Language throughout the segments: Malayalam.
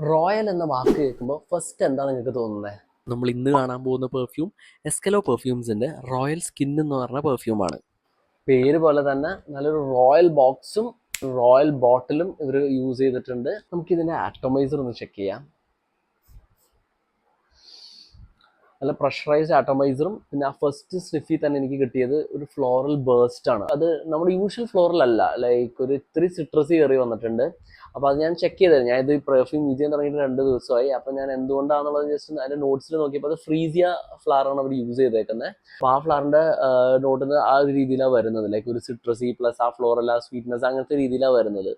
റോയൽ എന്ന വാക്ക് കേൾക്കുമ്പോൾ ഫസ്റ്റ് എന്താണ് നിങ്ങൾക്ക് തോന്നുന്നത്? നമ്മൾ ഇന്ന് കാണാൻ പോകുന്ന പെർഫ്യൂം എസ്കലോ പെർഫ്യൂംസിന്റെ റോയൽ സ്കിൻ എന്ന് പറഞ്ഞ പെർഫ്യൂമാണ്. പേര് പോലെ തന്നെ നല്ലൊരു റോയൽ ബോക്സും റോയൽ ബോട്ടിലും ഇവർ യൂസ് ചെയ്തിട്ടുണ്ട്. നമുക്കിതിൻ്റെ ആറ്റോമൈസർ ഒന്ന് ചെക്ക് ചെയ്യാം. നല്ല പ്രഷറൈസ്ഡ് ആറ്റോമൈസറും പിന്നെ ആ ഫസ്റ്റ് സ്നിഫിൽ തന്നെ എനിക്ക് കിട്ടിയത് ഒരു ഫ്ലോറൽ ബേസ്റ്റ് ആണ്. അത് നമ്മുടെ യൂഷ്വൽ ഫ്ലോറൽ അല്ല, ലൈക്ക് ഒരു ഇത്തിരി സിട്രസി കയറി വന്നിട്ടുണ്ട്. അപ്പോൾ അത് ഞാൻ ചെക്ക് ചെയ്തായിരുന്നു. ഞാൻ ഇത് പെർഫ്യൂം യൂസ് ചെയ്യാൻ തുടങ്ങിയിട്ട് 2 ദിവസമായി. അപ്പോൾ ഞാൻ എന്തുകൊണ്ടാണെന്നുള്ളത് ജസ്റ്റ് അതിൻ്റെ നോട്ട്സിൽ നോക്കിയപ്പോൾ അത് ഫ്രീസിയ ഫ്ലവറാണ് അവർ യൂസ് ചെയ്തേക്കുന്നത്. അപ്പോൾ ആ ഫ്ലവറിൻ്റെ നോട്ടിൽ ആ ഒരു രീതിയിലാണ് വരുന്നത്, ലൈക്ക് ഒരു സിട്രസി പ്ലസ് ആ ഫ്ലോറൽ ആ സ്വീറ്റ്നെസ് അങ്ങനത്തെ രീതിയിലാണ് വരുന്നത്.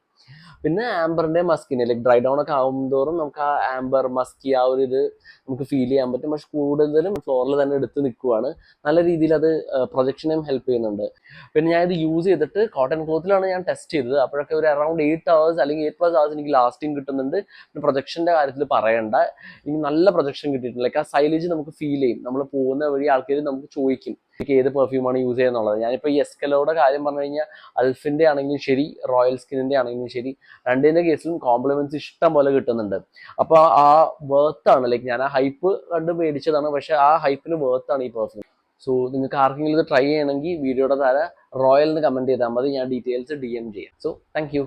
പിന്നെ ആംബറിൻ്റെ മസ്കിന് ലൈക്ക് ഡ്രൈ ഡൗൺ ഒക്കെ ആകുമ്പോഴും നമുക്ക് ആ ആംബർ മസ്കി ആ ഒരു ഇത് നമുക്ക് ഫീൽ ചെയ്യാൻ പറ്റും. പക്ഷെ കൂടുതലും ഫ്ലോറിൽ തന്നെ എടുത്ത് നിൽക്കുവാണ്. നല്ല രീതിയിൽ അത് പ്രൊജക്ഷനെയും ഹെൽപ്പ് ചെയ്യുന്നുണ്ട്. പിന്നെ ഞാൻ ഇത് യൂസ് ചെയ്തിട്ട് കോട്ടൺ ക്ലോത്തിലാണ് ഞാൻ ടെസ്റ്റ് ചെയ്തത്. അപ്പോഴൊക്കെ ഒരു അറൗണ്ട് 8 hours അല്ലെങ്കിൽ 8+ hours എനിക്ക് ലാസ്റ്റിംഗ് കിട്ടുന്നുണ്ട്. പിന്നെ പ്രൊജക്ഷൻ്റെ കാര്യത്തിൽ പറയണ്ട, എനിക്ക് നല്ല പ്രൊജക്ഷൻ കിട്ടിയിട്ടുണ്ട്. ലൈക്ക് ആ സൈലേജ് നമുക്ക് ഫീൽ ചെയ്യും. നമ്മൾ പോകുന്ന വഴി ആൾക്കാർ നമുക്ക് ചോദിക്കും എനിക്ക് ഏത് പെർഫ്യൂമാണ് യൂസ് ചെയ്യുന്നുള്ളത്. ഞാനിപ്പോൾ ഈ എസ്കലോയുടെ കാര്യം പറഞ്ഞു കഴിഞ്ഞാൽ അൽഫിൻ്റെ ആണെങ്കിലും ശരി റോയൽ സ്കിന്നിൻ്റെ ആണെങ്കിലും ശരി, രണ്ടിൻ്റെ കേസിലും കോംപ്ലിമെന്റ്സ് ഇഷ്ടം പോലെ കിട്ടുന്നുണ്ട്. അപ്പോൾ ആ വേർത്താണ്, ലൈക്ക് ഞാൻ ആ ഹൈപ്പ് കണ്ട് മേടിച്ചതാണ്, പക്ഷെ ആ ഹൈപ്പിന് വേർത്താണ് ഈ പെർഫ്യൂം. സോ നിങ്ങൾക്ക് ആർക്കെങ്കിലും ഇത് ട്രൈ ചെയ്യണമെങ്കിൽ വീഡിയോയുടെ താഴെ റോയൽ എന്ന് കമൻറ്റ് ചെയ്താൽ മതി, ഞാൻ ഡീറ്റെയിൽസ് DM ചെയ്യാം. So thank you.